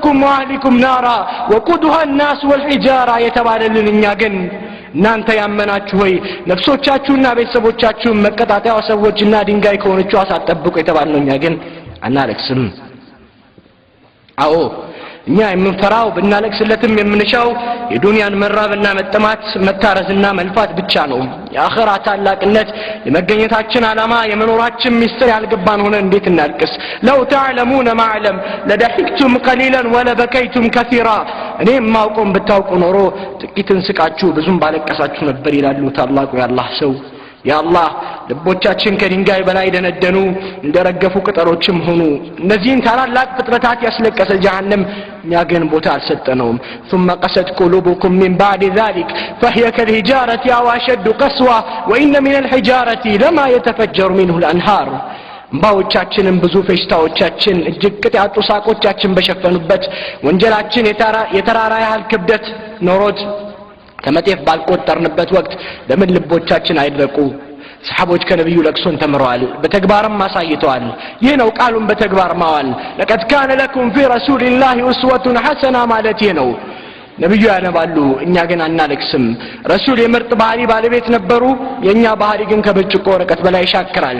أنفسكم وأهلكم نارا وقودها الناس والحجارة يتباللن نياغن እናንተ ያመናችሁ ሆይ ነፍሶቻችሁና ቤተሰቦቻችሁን መቀጣጣያ ሰዎችና ድንጋይ ከሆነቹ አሳጠብቁ የተባልነው እኛ ግን አናለቅስም አዎ እኛ የምንፈራው ብናለቅስለትም የምንሻው የዱንያን መራብና መጠማት መታረዝና መልፋት ብቻ ነው የአኺራ ታላቅነት የመገኘታችን ዓላማ የመኖራችን ሚስጥር ያልገባን ሆነ እንዴት እናልቅስ ለው ተዕለሙነ ማዕለም ለደሒክቱም ቀሊላን ወለበከይቱም ከሲራ እኔ ማውቆም ብታውቁ ኖሮ ጥቂትን ስቃችሁ ብዙም ባለቀሳችሁ ነበር ይላሉ ታላቁ የአላህ ሰው ያአላህ ልቦቻችን ከድንጋይ በላይ ደነደኑ እንደረገፉ ቅጠሎችም ሆኑ እነዚህን ታላላቅ ፍጥረታት ያስለቀሰ ጀሃነም እኛ ግን ቦታ አልሰጠነውም ثم قست قلوبكم من بعد ذلك فهي كالحجارة أو أشد قسوة وإن من الحجارة لما يتفجر منه الأنهار ባዎቻችንን ብዙ ፈሽታዎቻችን እጅግ ቅጣጡ ሳቆቻችን በሸፈኑበት ወንጀላችን የተራራ ያህል ክብደት ኖሮት ከመጤፍ ባልቆጠርንበት ወቅት ለምን ልቦቻችን አይደረቁ ሰሃቦች ከነብዩ ለቅሶን ተምረዋል በተግባርም ማሳይተዋል ይህ ነው ቃሉን በተግባር ማዋል لقد كان لكم في رسول الله أسوة حسنة ማለት ይህ ነው ነብዩ ያነባሉ እኛ ግን አናለቅስም ረሱል የምርጥ ባህሪ ባለቤት ነበሩ የኛ ባህሪ ግን ከበጭቆ ወረቀት በላይ ይሻክራል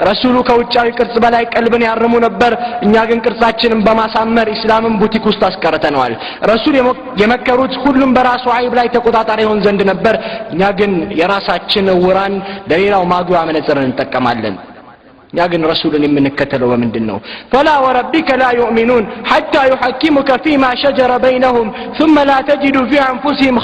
ረሱሉ ከውጫዊ ቅርጽ በላይ ቀልብን ያርሙ ነበር እኛ ግን ቅርጻችንን በማሳመር እስላምን ቡቲክ ውስጥ አስቀርተናል ረሱል የመከሩት ሁሉም በራሱ አይብ ላይ ተቆጣጣሪ ሆን ዘንድ ነበር እኛ ግን የራሳችን ወራን ለሌላው ማግዋ መነጽርን እንጠቀማለን يا جن رسول من كتلوا ومن دنو فلا وربك لا يؤمنون حتى يحكمك فيما شجر بينهم ثم لا تجد في أنفسهم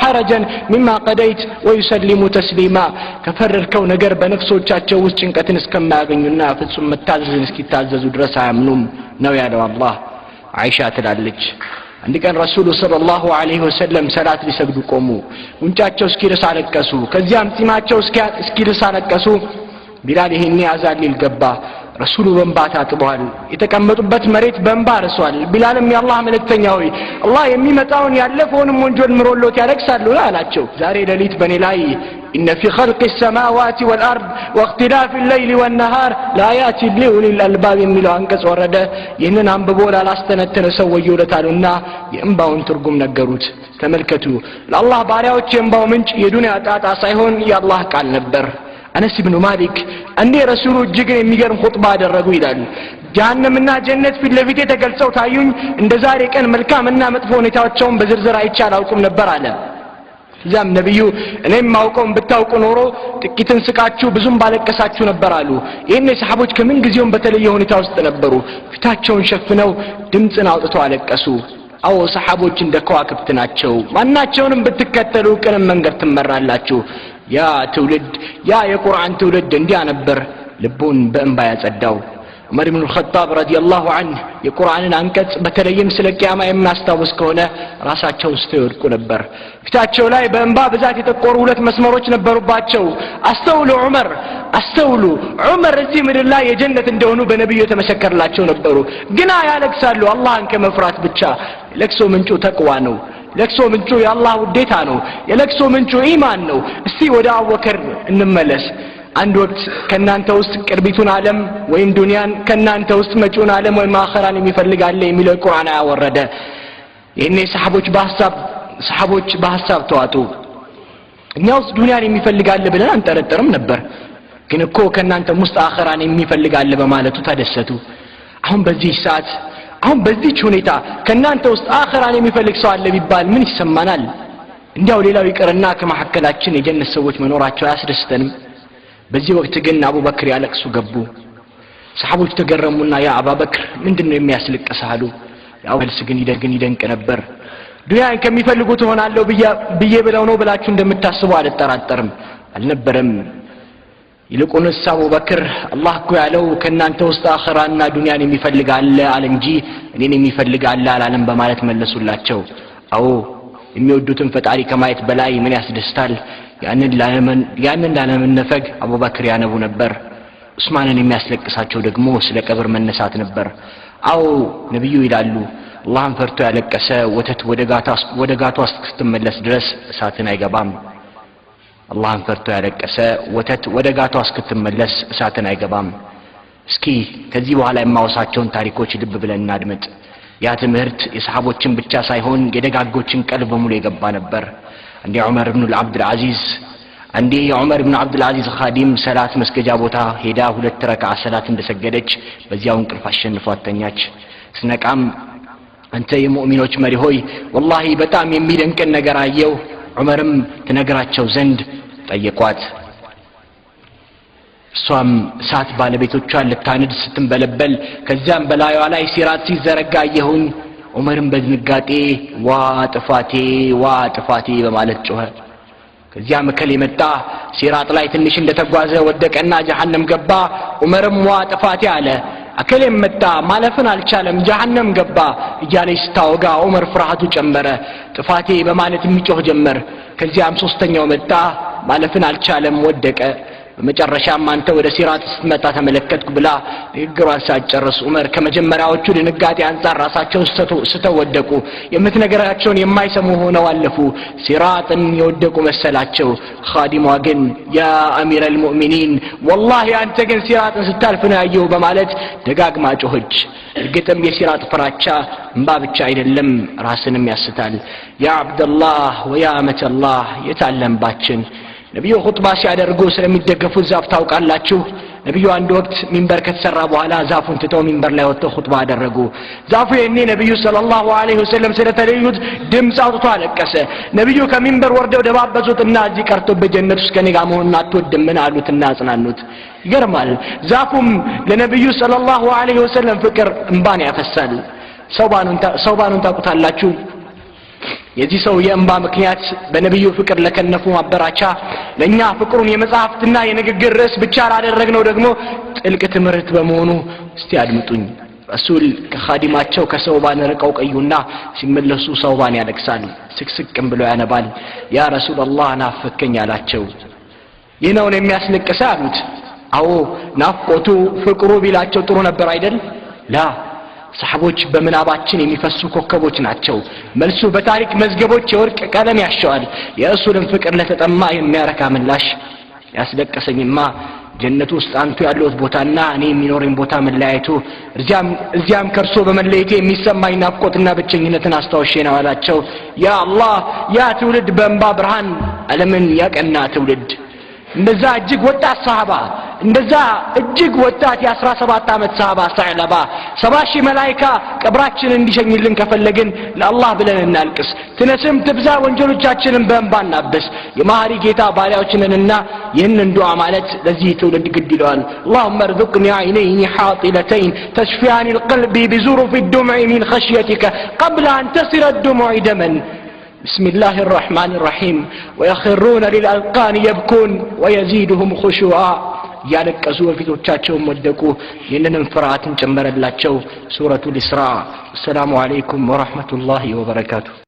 حرجا مما قضيت ويسلموا تسليما كفر الكون قرب نفسه تشاتشو وشنكتن اسكما غنينا ثم التعزز نسكي تعزز ودرس عمنوم نويا الله عائشة تلالج عندك أن رسول صلى الله عليه وسلم صلاة لسجدوا قوموا ونشاتشو سكي رسالة كسو كزيام تيماتشو سكي رسالة كسو ቢላል ይሄን ያዛል ሊልገባ ረሱሉ በእንባታ ጥቧል የተቀመጡበት መሬት በእንባ ረሷል ቢላልም ያላህ መልእክተኛ ሆይ አላህ የሚመጣውን ያለፈውንም ወንጀል ምሮሎት ያለቅሳሉ አላቸው ዛሬ ሌሊት በኔ ላይ إن في خلق السماوات والأرض واختلاف الليل والنهار لآيات لأولي الألباب የሚለው አንቀጽ ወረደ ይህንን አንብቦ ላላስተነተነ ሰው ወዮለታሉና የእንባውን ትርጉም ነገሩት ተመልከቱ ለአላህ ባሪያዎች የእንባው ምንጭ የዱንያ ጣጣ ሳይሆን የአላህ ቃል ነበር أنس بن مالك أني رسول الجيجن يميجرم خطبة درجو إلى جهنمنا جنة في اللي فيته تجلسوا تايون إن دزاري كان ملكا منا مدفون يتوتشون بزرزر عيشان أوكم نبر على زام نبيو أنهم معكم بتاوكم نورو كتن سكاتشو بزوم بالك كساتشو نبر على إن سحبوش كمين جزيهم بتليون يتوست نبرو فتاتشون شفناو دمتنا أوتو على كسو أو سحبوش عند كواكب تناتشو ما ناتشونم بتكتلو كلام من قرت مرة لاتشو يا تولد يا قرآن تولد عندي نبر لبون بأنبا يتصداو عمر بن الخطاب رضي الله عنه የቁርአንን አንቀጽ በተለይም ስለ ቂያማ የሚያስታውስ ከሆነ ራሳቸው ስተወድቁ ነበር ፊታቸው ላይ በእንባ ብዛት የተቆሩ ሁለት መስመሮች ነበሩባቸው አስተውሉ ዑመር እዚህ ምድር ላይ የጀነት እንደሆኑ በነብዩ የተመሰከረላቸው ነበሩ ግና ያለቅሳሉ አላህን ከመፍራት ብቻ ለቅሶ ምንጩ ተቅዋ ነው ለቅሶ ምንጩ የአላህ ውዴታ ነው የለቅሶ ምንጩ ኢማን ነው እስቲ ወደ አቡበክር እንመለስ አንድ ወቅት ከናንተ ውስጥ ቅርቢቱን ዓለም ወይም ዱንያን ከናንተ ውስጥ መጪውን ዓለም ወይም አኺራን የሚፈልግ አለ የሚለው ቁርአን ያወረደ ይሄኔ ሰሃቦች በሐሳብ ተዋጡ እኛ ውስጥ ዱንያን የሚፈልግ አለ ብለን አንጠረጠርም ነበር ግን እኮ ከናንተ ውስጥ አኺራን የሚፈልግ አለ በማለቱ ተደሰቱ አሁን በዚህ ሰዓት አሁን በዚህ ሁኔታ ከናንተ ውስጥ አኺራን የሚፈልግ ሰው አለ ቢባል ምን ይሰማናል እንዲያው ሌላው ይቀርና ከመሐከላችን የጀነት ሰዎች መኖራቸው ያስደስተንም በዚህ ወቅት ግን አቡበክር ያለቅሱ ገቡ ሰሃቦች ተገረሙና ያ አቡበክር ምንድነው የሚያስለቅሳሉ ያው መልስ ግን ይደንቅ ነበር ዱንያን ከሚፈልጉት ሆናለሁ ብዬ ብለው ነው ብላችሁ እንደምታስቡ አልጠራጠርም አልነበረም ይልቁንስ አቡበክር አላህ እኮ ያለው ከናንተ ውስጥ አኺራና ዱንያን የሚፈልግ አለ አለ እንጂ እኔን የሚፈልግ አለ አላለም በማለት መለሱላቸው አዎ የሚወዱትን ፈጣሪ ከማየት በላይ ምን ያስደስታል ያንን ላለመነፈግ አቡበክር ያነቡ ነበር ዑስማንን የሚያስለቅሳቸው ደግሞ ስለ ቀብር መነሳት ነበር አዎ ነብዩ ይላሉ አላህን ፈርቶ ያለቀሰ ወተት ወደ ጋቷ እስክትመለስ ድረስ እሳትን አይገባም አላህን ፈርቶ ያለቀሰ ወተት ወደ ጋቷ እስክትመለስ እሳትን አይገባም እስኪ ከዚህ በኋላ የማወሳቸውን ታሪኮች ልብ ብለን እናድምጥ ያ ትምህርት የሰሃቦችን ብቻ ሳይሆን የደጋጎችን ቀልብ በሙሉ የገባ ነበር። እንደ ዑመር ኢብኑ አብዱልዓዚዝ አንዴ የዑመር ኢብኑ አብዱልዓዚዝ ኻዲም ሰላት መስገጃ ቦታ ሄዳ 2 ረክዓ ሰላት እንደሰገደች በዚያው እንቅልፍ አሸንፏት ተኛች። ስነቃም አንተ የሙእሚኖች መሪ ሆይ ወላሂ በጣም የሚደንቀን ነገር አየው፣ ዑመርም ትነግራቸው ዘንድ ጠየቋት። እሷም እሳት ባለቤቶቿን ልታንድ ስትንበለበል ከዚያም በላዩዋ ላይ ሲራጥ ሲዘረጋ አየሁኝ። ዑመርም በድንጋጤ ዋ ጥፋቴ በማለት ጮኸ። ከዚያ መከል የመጣ ሲራጥ ላይ ትንሽ እንደተጓዘ ወደቀና ጀሃነም ገባ። ዑመርም ዋ ጥፋቴ አለ። አከለም መጣ ማለፍን አልቻለም ጀሃነም ገባ እያለች ስታወጋ ዑመር ፍርሃቱ ጨመረ። ጥፋቴ በማለት የሚጮህ ጀመር። ከዚያም ሶስተኛው መጣ ማለፍን አልቻለም ወደቀ። በመጨረሻም አንተ ወደ ሲራጥ ስትመጣ ተመለከትኩ ብላ ንግግሯን ሳትጨርስ ዑመር ከመጀመሪያዎቹ ድንጋጤ አንፃር ራሳቸው ስተወደቁ የምትነግራቸውን የማይሰሙ ሆነው አለፉ። ሲራጥን የወደቁ መሰላቸው። ኻዲሟ ግን ያ አሚረል ሙእሚኒን ወላሂ አንተ ግን ሲራጥን ስታልፍ ነው ያየሁ በማለት ደጋግማ ጮኸች። እርግጥም የሲራጥ ፍራቻ እንባ ብቻ አይደለም ራስንም ያስታል። ያ አብደላህ ወያ አመተላህ የታለምባችን ነብዩ ኹጥባ ሲያደርጉ ስለሚደገፉት ዛፍ ታውቃላችሁ። ነብዩ አንድ ወቅት ሚንበር ከተሰራ በኋላ ዛፉን ትተው ሚንበር ላይ ወጥተው ኹጥባ አደረጉ። ዛፉ የኔ ነብዩ ሰለላሁ ዐለይሂ ወሰለም ስለተለዩት ድምፅ አውጥቶ አለቀሰ። ነብዩ ከሚንበር ወርደው ደባበዙትና እዚህ ቀርቶ በጀነት ውስጥ ከኔ ጋር መሆን አትወድም ምን አሉትና አጽናኑት። ይገርማል። ዛፉም ለነብዩ ሰለላሁ ዐለይሂ ወሰለም ፍቅር እንባን ያፈሳል። ሰውባኑን ታውቁታላችሁ። የዚህ ሰው የእንባ ምክንያት በነብዩ ፍቅር ለከነፉ ማበራቻ ለኛ ፍቅሩን የመጽሐፍትና የንግግር ርዕስ ብቻ ላደረግነው ደግሞ ጥልቅ ትምህርት በመሆኑ እስቲ አድምጡኝ። ረሱል ከኻዲማቸው ከሰውባን ርቀው ቀዩና ሲመለሱ ሰውባን ያለቅሳል፣ ስቅስቅም ብሎ ያነባል። ያ ረሱላህ ናፈከኝ አላቸው። ይህ ነው የሚያስለቅሰ አሉት። አዎ ናፍቆቱ ፍቅሩ ቢላቸው ጥሩ ነበር አይደል? ላ ሰሃቦች በመናባችን የሚፈሱ ኮከቦች ናቸው። መልሱ በታሪክ መዝገቦች የወርቅ ቀለም ያሻዋል። የረሱልን ፍቅር ለተጠማ የሚያረካ ምላሽ። ያስለቀሰኝማ ጀነት ውስጥ አንቱ ያለውት ቦታና እኔ የሚኖረኝ ቦታ መለያየቱ እዚያም ከርሶ በመለየቴ የሚሰማኝ ናፍቆትና ብቸኝነትን አስታውሼ ነው አላቸው። ያ አላህ ያ ትውልድ በእንባ ብርሃን ዓለምን ያቀና ትውልድ እንደዛ እጅግ ወጣት ሰሃባ እንደዛ እጅግ ወጣት የ17 ዓመት ሰሃባ ሰዕለባ 70,000 መላእክት ቀብራችንን እንዲሸኝልን ከፈለግን ለአላህ ብለን እናልቅስ። ትነስም ትብዛ ወንጀሎቻችንን በእንባ እናብስ። የማህሪ ጌታ ባሪያዎችንና ይህንን ዱዓ ማለት ለዚህ ትውልድ ግድ ይለዋል። اللهم ارزقني عينين حاطلتين تشفيان القلب بزرف الدمع من خشيتك قبل أن تصل الدمع دما. بسم الله الرحمن الرحيم ويخرون للأذقان يبكون ويزيدهم خشوعا ያለቀሱ በፊቶቻቸው ወደቁ። ይህንን ፍርሃትን ጨመረላቸው። ሱረቱ الإسراء። السلام عليكم ورحمة الله وبركاته.